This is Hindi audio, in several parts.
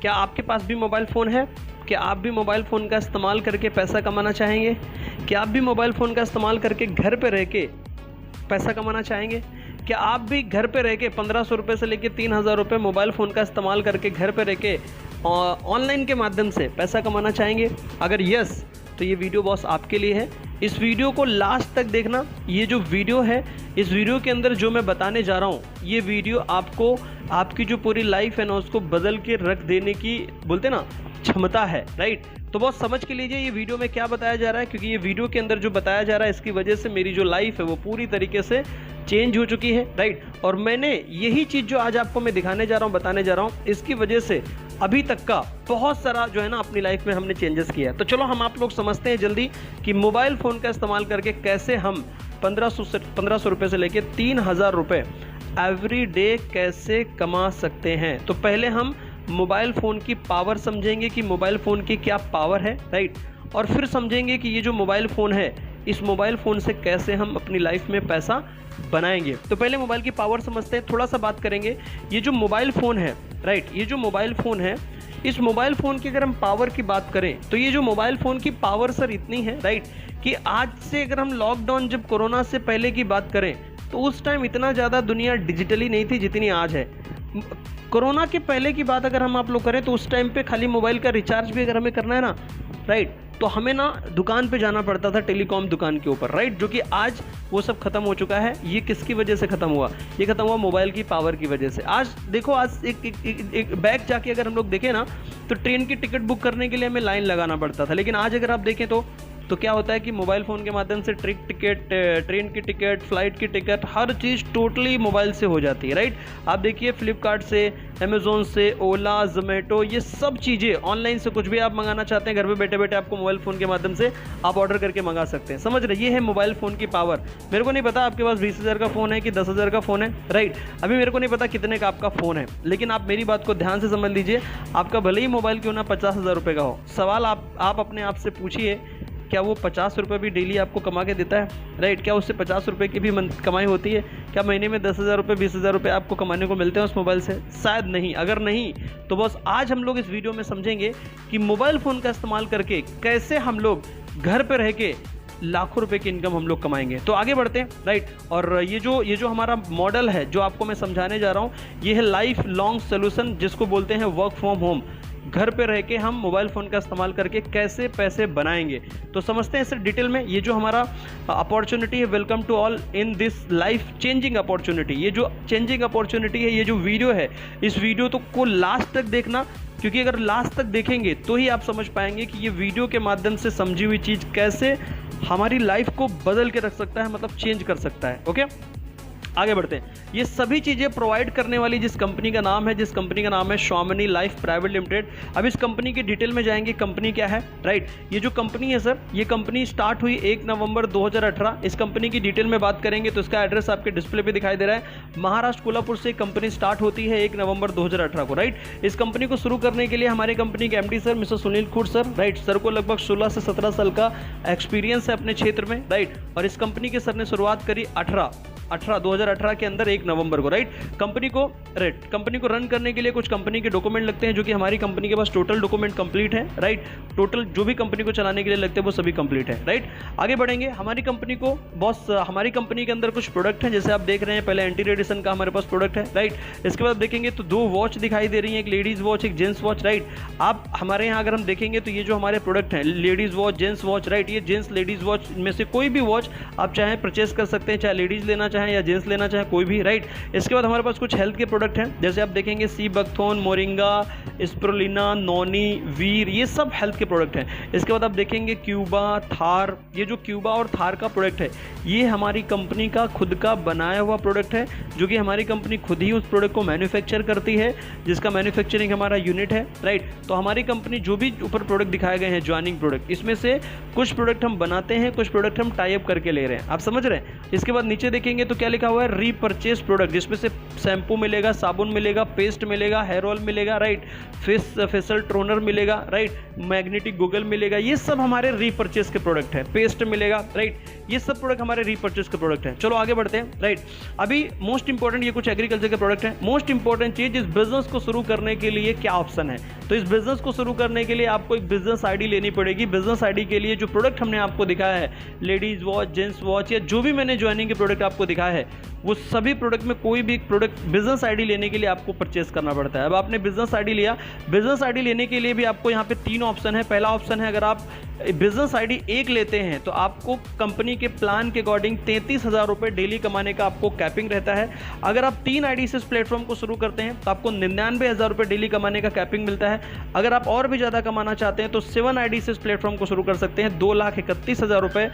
क्या आपके पास भी मोबाइल फ़ोन है? क्या आप भी मोबाइल फ़ोन का इस्तेमाल करके पैसा कमाना चाहेंगे? क्या आप भी मोबाइल फ़ोन का इस्तेमाल करके घर पे रह के पैसा कमाना चाहेंगे? क्या आप भी घर पे रह के 1500 रुपये से लेके 3000 रुपये मोबाइल फ़ोन का इस्तेमाल करके घर पे रह के ऑनलाइन के माध्यम से पैसा कमाना चाहेंगे? अगर यस, तो ये वीडियो बॉस आपके लिए है। इस वीडियो को लास्ट तक देखना। ये जो वीडियो है, इस वीडियो के अंदर जो मैं बताने जा रहा हूँ, ये वीडियो आपको आपकी जो पूरी लाइफ है ना उसको बदल के रख देने की, बोलते ना, क्षमता है, राइट। तो बहुत समझ के लीजिए ये वीडियो में क्या बताया जा रहा है, क्योंकि ये वीडियो के अंदर जो बताया जा रहा है इसकी वजह से मेरी जो लाइफ है वो पूरी तरीके से चेंज हो चुकी है, राइट। और मैंने यही चीज़ जो आज आपको मैं दिखाने जा रहा हूँ, बताने जा रहा हूँ, इसकी वजह से अभी तक का बहुत सारा जो है ना अपनी लाइफ में हमने चेंजेस किया है। तो चलो हम आप लोग समझते हैं जल्दी कि मोबाइल फ़ोन का इस्तेमाल करके कैसे हम 1500 रुपये से लेके 3000 रुपये एवरी डे कैसे कमा सकते हैं। तो पहले हम मोबाइल फ़ोन की पावर समझेंगे कि मोबाइल फ़ोन की क्या पावर है, राइट। और फिर समझेंगे कि ये जो मोबाइल फ़ोन है, इस मोबाइल फ़ोन से कैसे हम अपनी लाइफ में पैसा बनाएंगे। तो पहले मोबाइल की पावर समझते हैं, थोड़ा सा बात करेंगे। ये जो मोबाइल फ़ोन है, राइट, ये जो मोबाइल फ़ोन है, इस मोबाइल फ़ोन की अगर हम पावर की बात करें तो ये जो मोबाइल फ़ोन की पावर सर इतनी है, राइट, कि आज से अगर हम लॉकडाउन, जब कोरोना से पहले की बात करें तो उस टाइम इतना ज़्यादा दुनिया डिजिटली नहीं थी जितनी आज है। कोरोना के पहले की बात अगर हम आप लोग करें तो उस टाइम पे खाली मोबाइल का रिचार्ज भी अगर हमें करना है ना, राइट, तो हमें ना दुकान पे जाना पड़ता था, टेलीकॉम दुकान के ऊपर, राइट, जो कि आज वो सब खत्म हो चुका है। ये किसकी वजह से खत्म हुआ? ये खत्म हुआ मोबाइल की पावर की वजह से। आज देखो, आज एक बैग जाके अगर हम लोग देखें ना तो ट्रेन की टिकट बुक करने के लिए हमें लाइन लगाना पड़ता था, लेकिन आज अगर आप देखें तो क्या होता है कि मोबाइल फ़ोन के माध्यम से ट्रेन की टिकट, फ्लाइट की टिकट, हर चीज़ टोटली मोबाइल से हो जाती है, राइट। आप देखिए फ्लिपकार्ट से, अमेज़ोन से, ओला, जोमेटो, ये सब चीज़ें ऑनलाइन से कुछ भी आप मंगाना चाहते हैं घर पे बैठे बैठे आपको मोबाइल फ़ोन के माध्यम से आप ऑर्डर करके मंगा सकते हैं। समझ रहे? ये है मोबाइल फ़ोन की पावर। मेरे को नहीं पता आपके पास 20,000 का फ़ोन है कि 10,000 का फ़ोन है, राइट। अभी मेरे को नहीं पता कितने का आपका फ़ोन है, लेकिन आप मेरी बात को ध्यान से समझ लीजिए। आपका भले ही मोबाइल क्यों ना 50,000 रुपये का हो, सवाल आप अपने आप से पूछिए, क्या वो 50 रुपये भी डेली आपको कमा के देता है, राइट? क्या उससे 50 रुपये की भी कमाई होती है? क्या महीने में 10,000 रुपये, 20,000 रुपये आपको कमाने को मिलते हैं उस मोबाइल से? शायद नहीं। अगर नहीं तो बस आज हम लोग इस वीडियो में समझेंगे कि मोबाइल फ़ोन का इस्तेमाल करके कैसे हम लोग घर पर रह के लाखों रुपए की इनकम हम लोग कमाएंगे। तो आगे बढ़ते हैं, राइट। और ये जो हमारा मॉडल है जो आपको मैं समझाने जा रहा हूँ, ये है लाइफ लॉन्ग सोल्यूशन, जिसको बोलते हैं वर्क फ्रॉम होम। घर पे रह के हम मोबाइल फ़ोन का इस्तेमाल करके कैसे पैसे बनाएंगे, तो समझते हैं इसे डिटेल में। ये जो हमारा अपॉर्चुनिटी है, welcome to all in this life changing opportunity. ये जो चेंजिंग अपॉर्चुनिटी है, ये जो वीडियो है, इस वीडियो तो को लास्ट तक देखना, क्योंकि अगर लास्ट तक देखेंगे तो ही आप समझ पाएंगे कि ये वीडियो के माध्यम से समझी हुई चीज़ कैसे हमारी लाइफ को बदल के रख सकता है, मतलब चेंज कर सकता है। ओके, आगे बढ़ते हैं। ये सभी चीज़ें प्रोवाइड करने वाली जिस कंपनी का नाम है शॉमनी लाइफ प्राइवेट लिमिटेड। अब इस कंपनी की डिटेल में जाएंगे, कंपनी क्या है, राइट। ये जो कंपनी है सर, ये कंपनी स्टार्ट हुई 1 नवंबर 2018। इस कंपनी की डिटेल में बात करेंगे तो इसका एड्रेस आपके डिस्प्ले पे दिखाई दे रहा है। महाराष्ट्र कोल्हापुर से कंपनी स्टार्ट होती है 1 नवंबर 2018 को, राइट। इस कंपनी को शुरू करने के लिए हमारे कंपनी के MD sir mister Sunil Khoot sir, right, sir को लगभग 16 से 17 साल का एक्सपीरियंस है अपने क्षेत्र में, राइट। और इस कंपनी के सर ने शुरुआत करी 2018 के अंदर 1 नवंबर को, राइट। कंपनी को रन करने के लिए कुछ कंपनी के डॉक्यूमेंट लगते हैं, जो कि हमारी कंपनी के पास टोटल डॉक्यूमेंट कंप्लीट है, राइट। टोटल जो भी कंपनी को चलाने के लिए लगते हैं वो सभी कंप्लीट है, राइट। आगे बढ़ेंगे। हमारी कंपनी को बॉस, हमारी कंपनी के अंदर कुछ प्रोडक्ट हैं, जैसे आप देख रहे हैं, पहले एंटी रेडिएशन का हमारे पास प्रोडक्ट है, राइट। इसके बाद देखेंगे तो 2 वॉच दिखाई दे रही है, एक लेडीज वॉच, एक जेंट्स वॉच, राइट। आप हमारे यहाँ अगर हम देखेंगे तो ये जो हमारे प्रोडक्ट हैं, ladies watch, gents watch, right, ये जेंट्स लेडीज वॉच में से कोई भी वॉच आप चाहे परचेस कर सकते हैं, चाहे लेडीज लेना चाहें या जेंट्स लेना चाहे, कोई भी, राइट। इसके बाद हमारे पास कुछ हेल्थ के प्रोडक्ट हैं, जैसे आप देखेंगे सी बकथोन, मोरिंगा, स्प्रुलिना, नोनी, वीर, ये सब हेल्थ के प्रोडक्ट हैं। इसके बाद आप देखेंगे क्यूबा, थार। ये जो क्यूबा और थार का प्रोडक्ट है, ये हमारी कंपनी का खुद का बनाया हुआ प्रोडक्ट है, जो कि हमारी कंपनी खुद ही उस प्रोडक्ट को मैन्युफैक्चर करती है, जिसका मैन्युफैक्चरिंग हमारा यूनिट है, राइट। तो हमारी कंपनी जो भी ऊपर प्रोडक्ट दिखाए गए हैं, ज्वाइनिंग प्रोडक्ट, इसमें से कुछ प्रोडक्ट हम बनाते हैं, कुछ प्रोडक्ट हम टाई अप करके ले रहे हैं, आप समझ रहे हैं। इसके बाद नीचे देखेंगे तो क्या लिखा हुआ है, रीपरचेज प्रोडक्ट, जिसमें से शैम्पू मिलेगा, साबुन मिलेगा, पेस्ट मिलेगा, हेयर ऑयल मिलेगा, राइट, फेशियल टोनर मिलेगा, राइट, मैग्नेटिक गूगल मिलेगा। ये सब हमारे रीपरचेज के प्रोडक्ट है, पेस्ट मिलेगा, राइट। ये सब प्रोडक्ट हमारे रीपरचेज के प्रोडक्ट हैं। चलो आगे बढ़ते हैं, राइट। अभी मोस्ट इंपॉर्टेंट, ये कुछ एग्रीकल्चर के प्रोडक्ट हैं। मोस्ट इंपॉर्टेंट चीज, इस बिजनेस को शुरू करने के लिए क्या ऑप्शन है, तो इस बिजनेस को शुरू करने के लिए आपको एक बिजनेस आईडी लेनी पड़ेगी। बिजनेस आईडी के लिए जो प्रोडक्ट हमने आपको दिखाया है, लेडीज वॉच, जेंट्स वॉच, या जो भी मैंने ज्वाइनिंग के प्रोडक्ट आपको दिखाया है, वो सभी प्रोडक्ट में कोई भी एक प्रोडक्ट बिजनेस आईडी लेने के लिए आपको परचेस करना पड़ता है। अब आपने बिजनेस आईडी लिया, बिजनेस आईडी लेने के लिए भी आपको यहाँ पे 3 ऑप्शन है। पहला ऑप्शन है, अगर आप बिजनेस आईडी एक लेते हैं तो आपको कंपनी के प्लान के अकॉर्डिंग 33,000 रुपये डेली कमाने का आपको कैपिंग रहता है। अगर आप 3 आईडी से इस प्लेटफॉर्म को शुरू करते हैं तो आपको 99,000 रुपये डेली कमाने का कैपिंग मिलता है। अगर आप और भी ज़्यादा कमाना चाहते हैं तो 7 आईडी से इस प्लेटफॉर्म को शुरू कर सकते हैं। 2,31,000 रुपये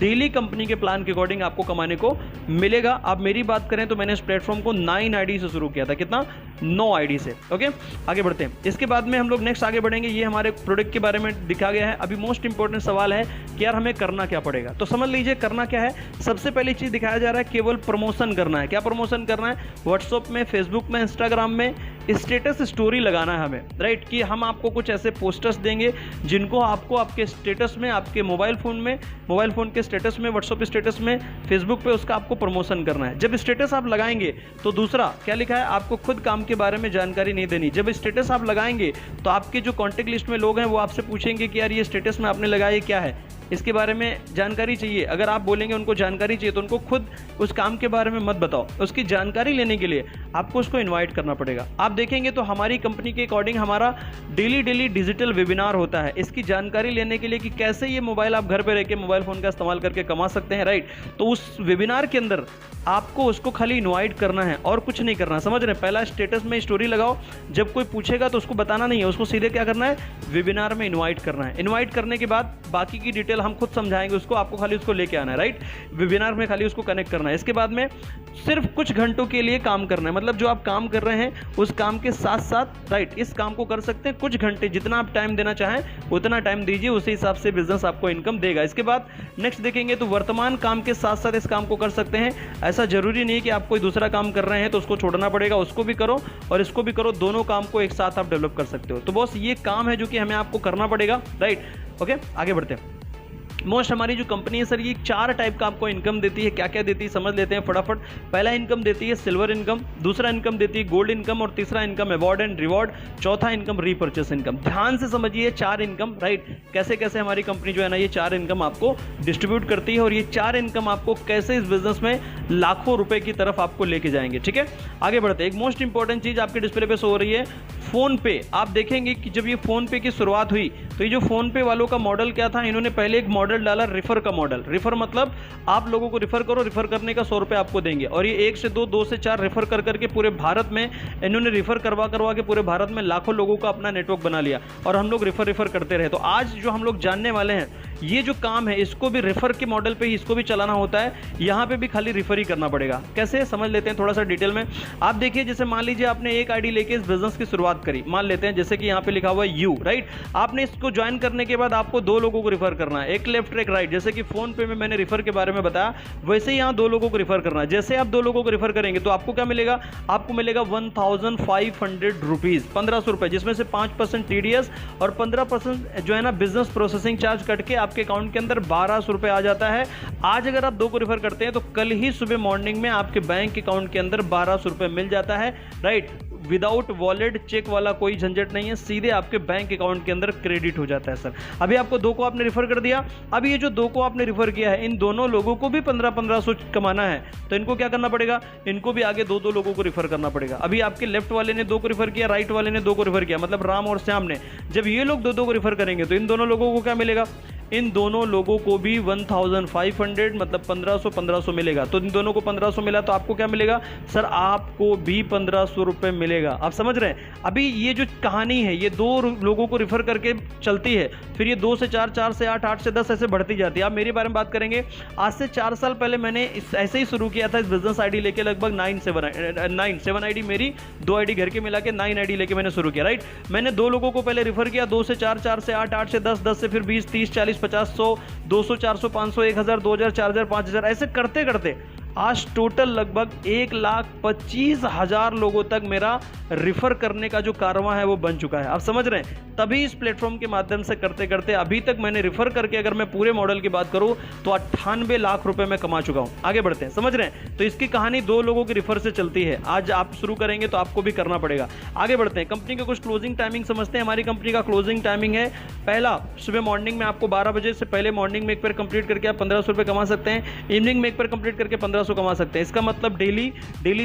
डेली कंपनी के प्लान के अकॉर्डिंग आपको कमाने को मिलेगा। आप मेरी बात करें तो मैंने इस प्लेटफॉर्म को 9 आईडी से शुरू किया था। कितना? 9 आईडी से। ओके, आगे बढ़ते हैं। इसके बाद में हम लोग नेक्स्ट आगे बढ़ेंगे। ये हमारे प्रोडक्ट के बारे में दिखा गया है। अभी मोस्ट इंपॉर्टेंट सवाल है कि यार हमें करना क्या पड़ेगा। तो समझ लीजिए करना क्या है। सबसे पहली चीज दिखाया जा रहा है, केवल प्रमोशन करना है। क्या प्रमोशन करना है? व्हाट्सएप में, फेसबुक में, इंस्टाग्राम में स्टेटस स्टोरी लगाना है हमें, राइट। कि हम आपको कुछ ऐसे पोस्टर्स देंगे जिनको आपको आपके स्टेटस में, आपके मोबाइल फ़ोन के स्टेटस में, व्हाट्सएप स्टेटस में, फेसबुक पे उसका आपको प्रमोशन करना है। जब स्टेटस आप लगाएंगे तो दूसरा क्या लिखा है, आपको खुद काम के बारे में जानकारी नहीं देनी। जब स्टेटस आप लगाएंगे तो आपके जो कॉन्टैक्ट लिस्ट में लोग हैं वो आपसे पूछेंगे कि यार ये स्टेटस में आपने लगाया ये क्या है, इसके बारे में जानकारी चाहिए। अगर आप बोलेंगे उनको जानकारी चाहिए तो उनको खुद उस काम के बारे में मत बताओ। उसकी जानकारी लेने के लिए आपको उसको इनवाइट करना पड़ेगा। आप देखेंगे तो हमारी कंपनी के अकॉर्डिंग हमारा डेली डिजिटल वेबिनार होता है इसकी जानकारी लेने के लिए कि कैसे ये मोबाइल आप घर पे रह के मोबाइल फ़ोन का इस्तेमाल करके कमा सकते हैं, राइट। तो उस वेबिनार के अंदर आपको उसको खाली इनवाइट करना है और कुछ नहीं करना, समझ रहे हैं। पहला स्टेटस में स्टोरी लगाओ, जब कोई पूछेगा तो उसको बताना नहीं है, उसको सीधे क्या करना है, वेबिनार में इनवाइट करना है। इनवाइट करने के बाद बाकी की डिटेल हम खुद समझाएंगे उसको, आपको खाली उसको लेके आना है, राइट। वेबिनार में खाली उसको कनेक्ट करना है। इसके बाद में सिर्फ कुछ घंटों के लिए काम करना है, मतलब जो आप काम कर रहे हैं उस काम के साथ साथ, राइट, इस काम को कर सकते हैं कुछ घंटे, जितना आप टाइम देना चाहें उतना टाइम दीजिए, उसी हिसाब से बिजनेस आपको इनकम देगा। इसके बाद नेक्स्ट देखेंगे तो वर्तमान काम के साथ साथ इस काम को कर सकते हैं। ऐसा जरूरी नहीं कि आप कोई दूसरा काम कर रहे हैं तो उसको छोड़ना पड़ेगा, उसको भी करो और इसको भी करो, दोनों काम को एक साथ आप डेवलप कर सकते हो। तो बॉस ये काम है जो कि हमें आपको करना पड़ेगा, राइट। ओके, आगे बढ़ते हैं। मोस्ट हमारी जो कंपनी है सर, ये 4 टाइप का आपको इनकम देती है। क्या क्या देती है समझ लेते हैं फटाफट। पहला इनकम देती है सिल्वर इनकम, दूसरा इनकम देती है गोल्ड इनकम, और तीसरा इनकम अवार्ड एंड रिवॉर्ड, चौथा इनकम रीपर्चेस इनकम। ध्यान से समझिए 4 इनकम, राइट। कैसे कैसे हमारी कंपनी जो है ना ये 4 इनकम आपको डिस्ट्रीब्यूट करती है और ये 4 इनकम आपको कैसे इस बिजनेस में लाखों रुपए की तरफ आपको लेके जाएंगे, ठीक है। आगे बढ़ते हैं। एक मोस्ट इंपॉर्टेंट चीज आपके डिस्प्ले पे शो हो रही है, फोन पे। आप देखेंगे कि जब ये फोन पे की शुरुआत हुई तो ये जो फोन पे वालों का मॉडल क्या था, इन्होंने पहले एक मॉडल डाला रिफर का मॉडल। रिफर मतलब आप लोगों को रिफर करो, रिफर करने का 100 रुपये आपको देंगे, और ये 1 से 2, 2 से 4 रिफर कर करके पूरे भारत में इन्होंने रिफर करवा के पूरे भारत में लाखों लोगों का अपना नेटवर्क बना लिया और हम लोग रिफर करते रहे। तो आज जो हम लोग जानने वाले हैं ये जो काम है इसको भी रिफर के मॉडल पे ही इसको भी चलाना होता है। यहाँ पे भी खाली रिफर ही करना पड़ेगा। कैसे समझ लेते हैं थोड़ा सा डिटेल में। आप देखिए, जैसे मान लीजिए आपने एक आईडी लेके इस बिजनेस की शुरुआत करी, मान लेते हैं जैसे कि यहाँ पे लिखा हुआ है यू, राइट। आपने इसको ज्वाइन करने के बाद आपको 2 लोगों को रिफर करना है, एक लेफ्ट एक राइट। जैसे कि फोन पे में मैंने रिफर के बारे में बताया, वैसे ही यहाँ 2 लोगों को रिफर करना है। जैसे आप 2 लोगों को रिफर करेंगे तो आपको क्या मिलेगा, आपको मिलेगा 1500 रुपीज, 1500 रुपए, जिसमें से 5% TDS और 15% जो है ना बिजनेस प्रोसेसिंग चार्ज कट के आपके अकाउंट के अंदर 1200 रुपए आ जाता है। आज अगर आप 2 को रिफर करते हैं तो कल ही सुबह मॉर्निंग में आपके बैंक अकाउंट के अंदर 1200 रुपए मिल जाता है, राइट। विदाउट वॉलेट चेक वाला कोई झंझट नहीं है, सीधे आपके बैंक अकाउंट के अंदर क्रेडिट हो जाता है सर। अभी आपको 2 को आपने रिफर कर दिया, अब ये जो 2 को आपने रिफर किया है इन दोनों लोगों को भी 1500 कमाना है, तो इनको क्या करना पड़ेगा, इनको भी आगे 2 लोगों को रिफर करना पड़ेगा। अभी आपके लेफ्ट वाले ने 2 को रिफर किया, राइट वाले ने 2 को रिफर किया, मतलब राम और श्याम ने। जब ये लोग 2 को रिफर करेंगे तो इन दोनों लोगों को क्या मिलेगा, इन दोनों लोगों को भी 1500 मतलब 1500 मिलेगा। तो इन दोनों को 1500 मिला तो आपको क्या मिलेगा सर, आपको भी 1500 रुपए मिलेगा। आप समझ रहे हैं। अभी ये जो कहानी है ये 2 लोगों को रिफर करके चलती है, फिर ये 2 से 4, 4 से 8, 8 से 10 ऐसे बढ़ती जाती है। आप मेरे बारे में बात करेंगे, आज से 4 साल पहले मैंने ऐसे ही शुरू किया था इस बिजनेस आईडी लेके, लगभग 7 आईडी मेरी, 2 आईडी घर के मिला के 9 आईडी लेके मैंने शुरू किया, राइट। मैंने 2 लोगों को पहले रिफर किया, 2 से 4, 4 से 8, 8 से 10, 10 से फिर 20, 30, 40, 50, 100, 200, 400, 500, 1000, 2000, 4000, 5000, ऐसे करते करते आज टोटल लगभग 1,25,000 लोगों तक मेरा रिफर करने का जो कारवां है वो बन चुका है। आप समझ रहे हैं, तभी इस प्लेटफॉर्म के माध्यम से करते करते अभी तक मैंने रिफर करके, अगर मैं पूरे मॉडल की बात करूं तो 98 लाख रुपए मैं कमा चुका हूं। आगे बढ़ते हैं, समझ रहे हैं। तो इसकी कहानी 2 लोगों की रिफर से चलती है। आज आप शुरू करेंगे तो आपको भी करना पड़ेगा। आगे बढ़ते हैं, कंपनी का कुछ क्लोजिंग टाइमिंग समझते हैं। हमारी कंपनी का क्लोजिंग टाइमिंग है, पहला सुबह मॉर्निंग में आपको 12 बजे से पहले मॉर्निंग में एक पेयर कंप्लीट करके आप 1500 रुपए कमा सकते हैं। इवनिंग में एक पेयर कंप्लीट करके 1500 कमा सकते हैं। इसका मतलब डेली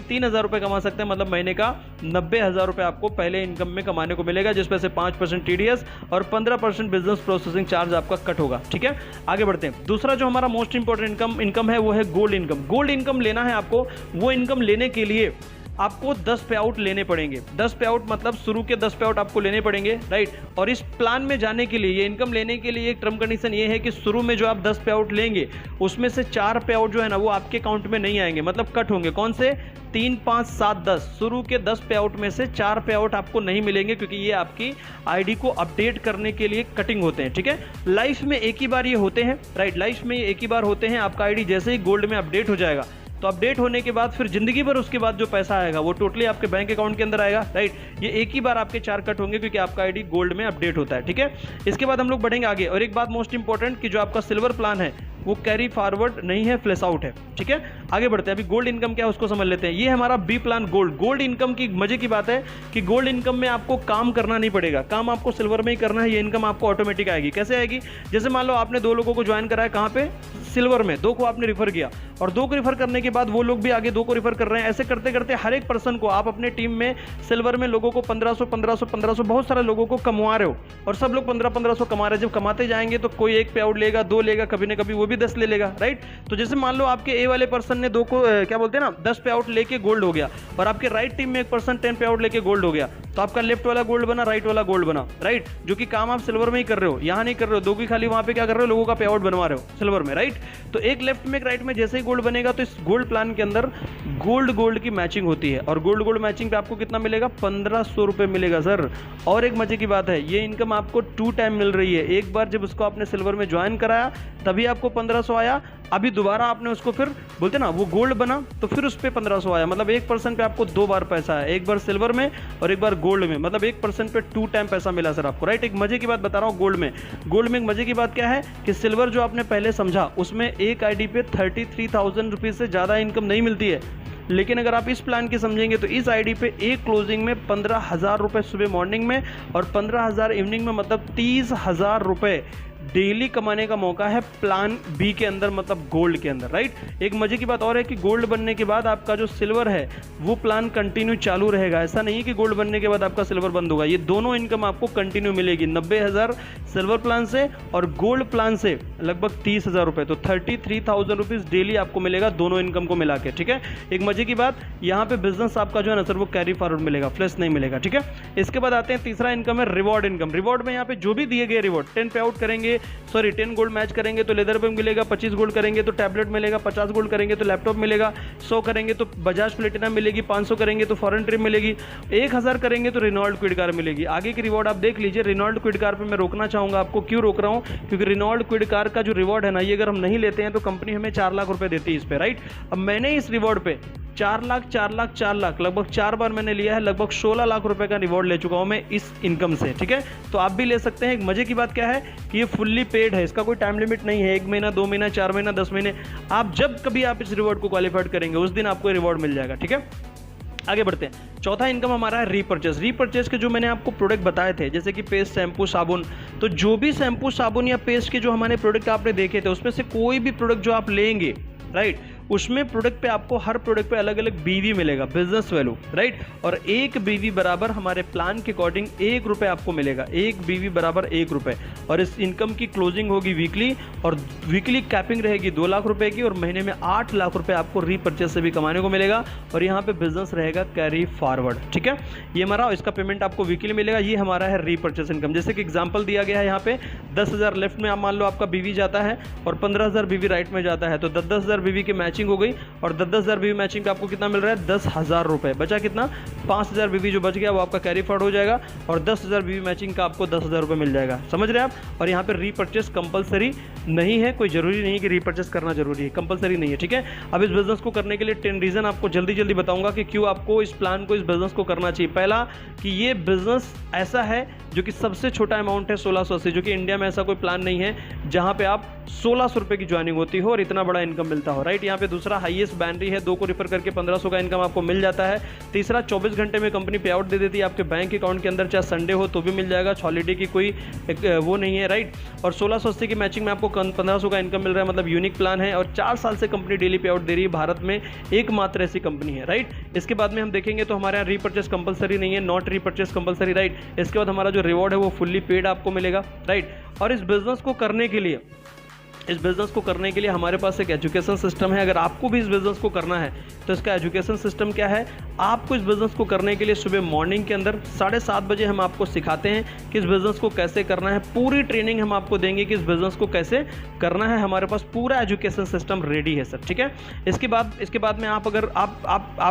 3000 रुपए कमा सकते हैं, मतलब महीने का 90,000 रुपए आपको पहले इनकम में कमाने को मिलेगा, जिसमें से 5% टीडीएस और 15% बिजनेस प्रोसेसिंग चार्ज आपका कट होगा। ठीक है, आगे बढ़ते हैं। दूसरा जो हमारा मोस्ट इंपॉर्टेंट इनकम है वो है गोल्ड इनकम। गोल्ड इनकम लेना है आपको। वो इनकम लेने के लिए आपको 10 पे आउट लेने पड़ेंगे। 10 पे आउट मतलब शुरू के 10 पे आउट आपको लेने पड़ेंगे, राइट। और इस प्लान में जाने के लिए, ये इनकम लेने के लिए एक टर्म कंडीशन ये है कि शुरू में जो आप 10 पे आउट लेंगे उसमें से 4 पे आउट जो है ना वो आपके अकाउंट में नहीं आएंगे, मतलब कट होंगे। कौन से? 3, 5, 7, 10। शुरू के 10 पे आउट में से 4 पे आउट आपको नहीं मिलेंगे, क्योंकि ये आपकी आईडी को अपडेट करने के लिए कटिंग होते हैं। ठीक है, लाइफ में एक ही बार ये होते हैं, राइट। लाइफ में ये एक ही बार होते हैं। आपका आईडी जैसे ही गोल्ड में अपडेट हो जाएगा तो अपडेट होने के बाद फिर जिंदगी भर उसके बाद जो पैसा आएगा वो टोटली आपके बैंक अकाउंट के अंदर आएगा, राइट। ये एक ही बार आपके 4 कट होंगे क्योंकि आपका आईडी गोल्ड में अपडेट होता है। ठीक है, इसके बाद हम लोग बढ़ेंगे आगे। और एक बात मोस्ट इंपॉर्टेंट कि जो आपका सिल्वर प्लान है वो कैरी फॉरवर्ड नहीं है, फ्लैश आउट है। ठीक है, आगे बढ़ते हैं। अभी गोल्ड इनकम क्या है उसको समझ लेते हैं। ये हमारा B plan gold. Gold income की मजे की बात है कि गोल्ड इनकम में आपको काम करना नहीं पड़ेगा, काम आपको सिल्वर में ही करना है। ये इनकम आपको ऑटोमेटिक आएगी। कैसे आएगी? जैसे मान लो आपने 2 लोगों को ज्वाइन कराया, कहाँ पे? सिल्वर में। 2 को आपने रिफर किया और 2 को रिफर करने के बाद वो लोग भी आगे 2 को रिफर कर रहे हैं। ऐसे करते करते हर एक पर्सन को आप अपने टीम में सिल्वर में लोगों को 1500 बहुत सारे लोगों को कमवा रहे हो और सब लोग 1500 कमा रहे हैं। जब कमाते जाएंगे तो कोई 1 पे आउट लेगा, 2 लेगा, कभी ना कभी वो भी 10 ले लेगा, राइट। तो जैसे मान लो आपके ए वाले पर्सन ने 2 को क्या बोलते हैं ना 10 पे आउट लेके गोल्ड हो गया और आपके राइट टीम में एक पर्सन 10 पे आउट लेके गोल्ड हो गया, तो आपका लेफ्ट वाला गोल्ड बना, राइट वाला गोल्ड बना, राइट। जो कि काम आप सिल्वर में ही कर रहे हो, यहां नहीं कर रहे हो। 2 की खाली वहां पे क्या कर रहे हो? लोगों का पे आउट बनवा रहे हो सिल्वर में, राइट। तो एक लेफ्ट में एक राइट में जैसे ही गोल्ड बनेगा तो इस गोल्ड प्लान के अंदर गोल्ड की मैचिंग होती है और गोल्ड मैचिंग पे आपको कितना मिलेगा? 1500 रुपए मिलेगा सर। और एक मजे की बात है, ये इनकम आपको 2 टाइम मिल रही है। एक बार जब उसको आपने सिल्वर में ज्वाइन कराया तभी आपको 1500 आया, अभी दोबारा आपने उसको फिर बोलते ना वो गोल्ड बना तो फिर उस पर 1500 आया। मतलब 1% पे आपको 2 बार पैसा है, एक बार सिल्वर में और एक बार गोल्ड में। मतलब 1% पे 2 टाइम पैसा मिला सर आपको, राइट। एक मजे की बात बता रहा हूँ गोल्ड में एक मजे की बात क्या है कि सिल्वर जो आपने पहले समझा उसमें एक आईडी पे 33,000 रुपीज से ज्यादा इनकम नहीं मिलती है। लेकिन अगर आप इस प्लान की समझेंगे तो इस आईडी पे एक क्लोजिंग में 15,000 रुपए सुबह मॉर्निंग में और 15,000 इवनिंग में, मतलब 30,000 रुपए डेली कमाने का मौका है प्लान बी के अंदर, मतलब गोल्ड के अंदर, राइट। एक मजे की बात और है कि गोल्ड बनने के बाद आपका जो सिल्वर है वो प्लान कंटिन्यू चालू रहेगा। ऐसा नहीं है कि गोल्ड बनने के बाद आपका सिल्वर बंद होगा। ये दोनों इनकम आपको कंटिन्यू मिलेगी। 90,000 सिल्वर प्लान से और गोल्ड प्लान से लगभग 30,000 रुपए, तो 33,000 रुपीज डेली आपको मिलेगा दोनों इनकम को मिला के। ठीक है, एक मजे की बात यहाँ पे बिजनेस आपका जो है ना सर वो कैरी फॉरवर्ड मिलेगा, फ्लैश नहीं मिलेगा। ठीक है, इसके बाद आते हैं तीसरा इनकम है रिवॉर्ड इनकम। रिवॉर्ड में यहाँ पे जो भी दिए गए रिवॉर्ड, 10 पे आउट करेंगे, 10 गोल्ड मैच करेंगे तो लेदर बैग मिलेगा, 25 गोल्ड करेंगे तो टैबलेट मिलेगा, 50 गोल्ड करेंगे तो लैपटॉप मिलेगा, 100 करेंगे तो बजाज प्लेटिना मिलेगी, 500 करेंगे तो फॉरेन ट्रिप मिलेगी, 1000 करेंगे तो रेनॉल्ड क्विड कार मिलेगी। आगे की रिवॉर्ड आप देख लीजिए। रेनॉल्ड क्विड कार पे मैं रोकना चाहूंगा आपको। क्यों रोक रहा हूं? क्योंकि रेनॉल्ड क्विड कार का जो रिवॉर्ड है ना, ये अगर हम नहीं लेते हैं तो कंपनी हमें 4 लाख रुपए देती है इस पे, राइट। अब मैंने इस रिवॉर्ड पे 4 लाख लगभग 4 बार मैंने लिया है, लगभग 16 लाख रुपए का रिवॉर्ड ले चुका हूं मैं इस इनकम से। ठीक है, तो आप भी ले सकते हैं। एक मजे की बात क्या है कि ये फुल्ली पेड है, इसका कोई टाइम लिमिट नहीं है। 1 महीना, 2 महीना, 4 महीना, 10 महीने, आप जब कभी आप इस रिवॉर्ड को क्वालिफाइड करेंगे उस दिन आपको रिवॉर्ड मिल जाएगा। ठीक है, आगे बढ़ते हैं। चौथा इनकम हमारा है रीपरचेज के जो मैंने आपको प्रोडक्ट बताए थे, जैसे कि पेस्ट, शैम्पू, साबुन। तो जो भी शैम्पू, साबुन या पेस्ट के जो हमारे प्रोडक्ट आपने देखे थे उसमें से कोई भी प्रोडक्ट जो आप लेंगे, राइट, उसमें प्रोडक्ट पे आपको हर प्रोडक्ट पे अलग अलग बीवी मिलेगा, बिजनेस वैल्यू, राइट। और 1 बीवी बराबर हमारे प्लान के अकॉर्डिंग 1 रुपए आपको मिलेगा। 1 बीवी बराबर 1 रुपए। और इस इनकम की क्लोजिंग होगी वीकली और वीकली कैपिंग रहेगी 2 लाख रुपए की और महीने में 8 लाख रुपए आपको रीपरचेज से भी कमाने को मिलेगा। और यहाँ पे बिजनेस रहेगा कैरी फॉरवर्ड। ठीक है, ये हमारा, इसका पेमेंट आपको वीकली मिलेगा। ये हमारा है रीपरचेज इनकम। जैसे कि एग्जाम्पल दिया गया है यहाँ पे 10,000 लेफ्ट में आप मान लो आपका बीवी जाता है और 15,000 बीवी राइट में जाता है, तो 10,000 बीवी के मैच मैचिंग हो गई और 10,000 बीवी मैचिंग पे आपको कितना मिल रहा है 10,000 रुपये। बचा कितना 5,000 बीवी जो बच गया वो आपका कैरी फॉरवर्ड हो जाएगा और 10,000 बीवी मैचिंग का आपको 10,000 रुपये मिल जाएगा। समझ रहे हैं आप। और यहाँ पे रीपर्चेस कंपलसरी नहीं है, कोई जरूरी नहीं है कि रीपर्चेस करना जरूरी है, कंपलसरी नहीं है, ठीक है। अब इस बिजनेस को करने के लिए 10 रीजन आपको जल्दी जल्दी बताऊंगा कि क्यों आपको इस प्लान को, इस बिजनेस को करना चाहिए। पहला कि ये बिजनेस ऐसा है जो कि सबसे छोटा अमाउंट है 1680, जो कि इंडिया में ऐसा कोई प्लान नहीं है जहां पे आप 1600 रुपए की ज्वाइनिंग होती हो और इतना बड़ा इनकम मिलता हो, राइट। यहाँ पे दूसरा हाईएस्ट बैनरी है, 2 को रिफर करके 1500 का इनकम आपको मिल जाता है। तीसरा 24 घंटे में कंपनी पे आउट दे देती है आपके बैंक अकाउंट के अंदर, चाहे संडे हो तो भी मिल जाएगा, हॉलीडे की कोई वो नहीं है, राइट। और 1680 की मैचिंग में आपको 1500 का इनकम मिल रहा है, मतलब यूनिक प्लान है। और 4 साल से कंपनी डेली पे आउट दे रही है, भारत में एकमात्र ऐसी कंपनी है, राइट। इसके बाद में हम देखेंगे तो हमारे यहाँ रीपर्चेस कंपलसरी नहीं है, नॉट रीपर्चेस कंपलसरी, राइट। इसके बाद हमारा जो रिवॉर्ड है वो फुल्ली पेड आपको मिलेगा, राइट। और इस बिजनेस को करने के लिए हमारे पास एक एजुकेशन सिस्टम है। अगर आपको भी इस बिजनेस को करना है तो इसका एजुकेशन सिस्टम क्या है, आपको इस बिजनेस को करने के लिए सुबह मॉर्निंग के अंदर 7:30 बजे हम आपको सिखाते हैं कि इस बिजनेस को कैसे करना है। पूरी ट्रेनिंग हम आपको देंगे कि इस बिजनेस को कैसे करना है। हमारे पास पूरा एजुकेशन सिस्टम रेडी है सर, ठीक है। इसके बाद में आप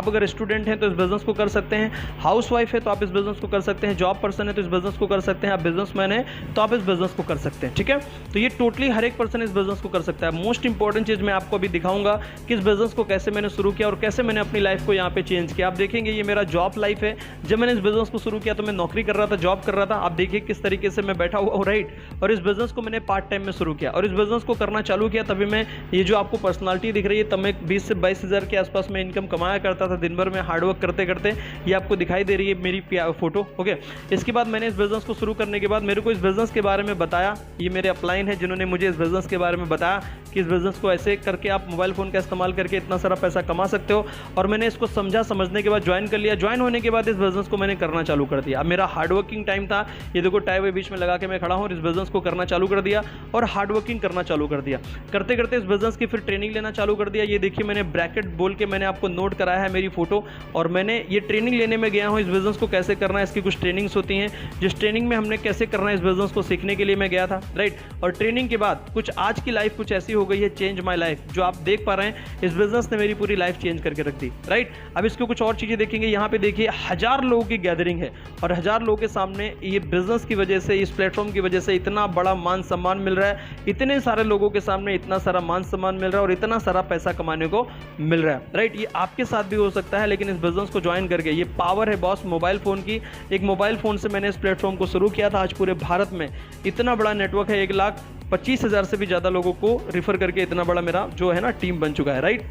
अगर स्टूडेंट हैं तो इस बिजनेस को कर सकते हैं, हाउसवाइफ है तो आप इस बिजनेस को कर सकते हैं, जॉब पर्सन है तो इस बिजनेस को कर सकते हैं, आप बिजनेसमैन है तो आप इस बिजनेस को कर सकते हैं, ठीक है। तो ये टोटली हर एक पर्सन इस बिजनेस को कर सकता है। मोस्ट इंपॉर्टेंट चीज मैं आपको अभी दिखाऊंगा कि इस बिजनेस को कैसे मैंने शुरू किया और कैसे मैंने अपनी लाइफ को यहाँ पे चेंज किया। आप देखेंगे ये मेरा जॉब लाइफ है। जब मैंने इस बिजनेस को शुरू किया तो मैं नौकरी कर रहा था, जॉब कर रहा था। आप देखिए किस तरीके से मैं बैठा हुआ हूँ, राइट। और इस बिजनेस को मैंने पार्ट टाइम में शुरू किया और इस बिजनेस को करना चालू किया तभी मैं, ये जो आपको पर्सनालिटी दिख रही है, तब मैं 20 से 22 हज़ार के आसपास में इनकम कमाया करता था दिन भर में हार्डवर्क करते करते। ये आपको दिखाई दे रही है मेरी फोटो, ओके। इसके बाद मैंने इस बिजनेस को शुरू करने के बाद मेरे को इस बिजनेस के बारे में बताया, ये मेरे अपलाइन है जिन्होंने मुझे इस बिजनेस के बारे में बताया कि इस बिजनेस को ऐसे करके आप मोबाइल फोन का इस्तेमाल करके इतना सारा पैसा कमा सकते हो। और मैंने इसको समझने के बाद ज्वाइन कर लिया। ज्वाइन होने के बाद इस बिजनेस को मैंने करना चालू कर दिया। अब मेरा हार्डवर्किंग टाइम था, ये देखो टाई वे बीच में लगा के मैं खड़ा हूँ, इस बिजनेस को करना चालू कर दिया और हार्डवर्किंग करना चालू कर दिया। करते करते इस बिजनेस की फिर ट्रेनिंग लेना चालू कर दिया। ये देखिए मैंने ब्रैकेट बोल के मैंने आपको नोट कराया है मेरी फोटो, और मैंने ये ट्रेनिंग लेने में गया हूँ। इस बिजनेस को कैसे करना है इसकी कुछ ट्रेनिंग्स होती हैं, जिस ट्रेनिंग में हमने कैसे करना है इस बिजनेस को सीखने के लिए मैं गया था, राइट। और ट्रेनिंग के बाद कुछ आज की लाइफ कुछ ऐसी हो गई है, चेंज माई लाइफ, जो आप देख पा रहे हैं इस बिजनेस ने मेरी पूरी लाइफ चेंज करके रख दी, राइट। अब इसको कुछ और चीजें देखेंगे। यहाँ पे देखिए 1000 लोगों की गैदरिंग है और 1000 लोगों के सामने ये बिजनेस की वजह से, इस प्लेटफॉर्म की वजह से इतना बड़ा मान सम्मान मिल रहा है। इतने सारे लोगों के सामने इतना सारा मान सम्मान मिल रहा है और इतना सारा पैसा कमाने को मिल रहा है, राइट। ये आपके साथ भी हो सकता है, लेकिन इस बिजनेस को ज्वाइन करके, ये पावर है बॉस मोबाइल फोन की। एक मोबाइल फोन से मैंने इस प्लेटफॉर्म को शुरू किया था। आज पूरे भारत में इतना बड़ा नेटवर्क है, 1,25,000 से भी ज्यादा लोगों को रिफर करके इतना बड़ा मेरा जो है ना टीम बन चुका है, राइट।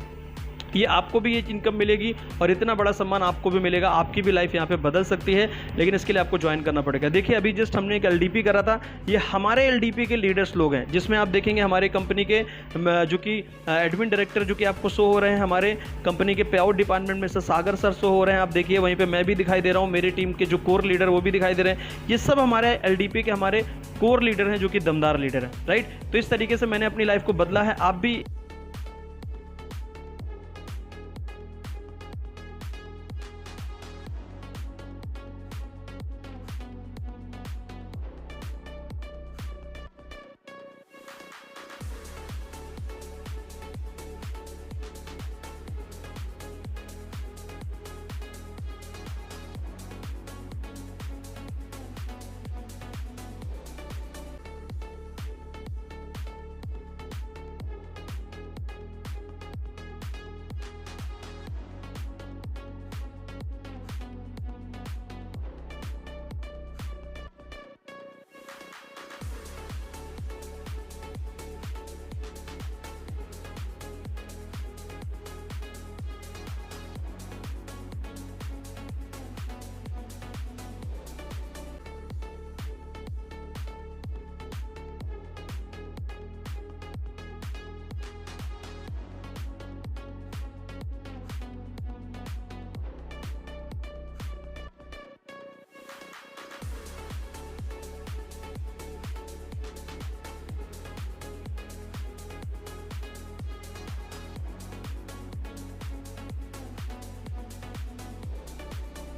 ये आपको भी ये इनकम मिलेगी और इतना बड़ा सम्मान आपको भी मिलेगा। आपकी भी लाइफ यहाँ पे बदल सकती है, लेकिन इसके लिए आपको ज्वाइन करना पड़ेगा। देखिए अभी जस्ट हमने एक LDP करा था, ये हमारे LDP के लीडर्स लोग हैं, जिसमें आप देखेंगे हमारे कंपनी के जो कि एडमिन डायरेक्टर जो कि आपको शो हो रहे हैं, हमारे कंपनी के पे आउट डिपार्टमेंट में से सागर सर शो हो रहे हैं। आप देखिए वहीं पर मैं भी दिखाई दे रहा हूँ, मेरी टीम के जो कोर लीडर वो भी दिखाई दे रहे हैं। ये सब हमारे LDP के हमारे कोर लीडर हैं जो कि दमदार लीडर हैं, राइट। तो इस तरीके से मैंने अपनी लाइफ को बदला है। आप भी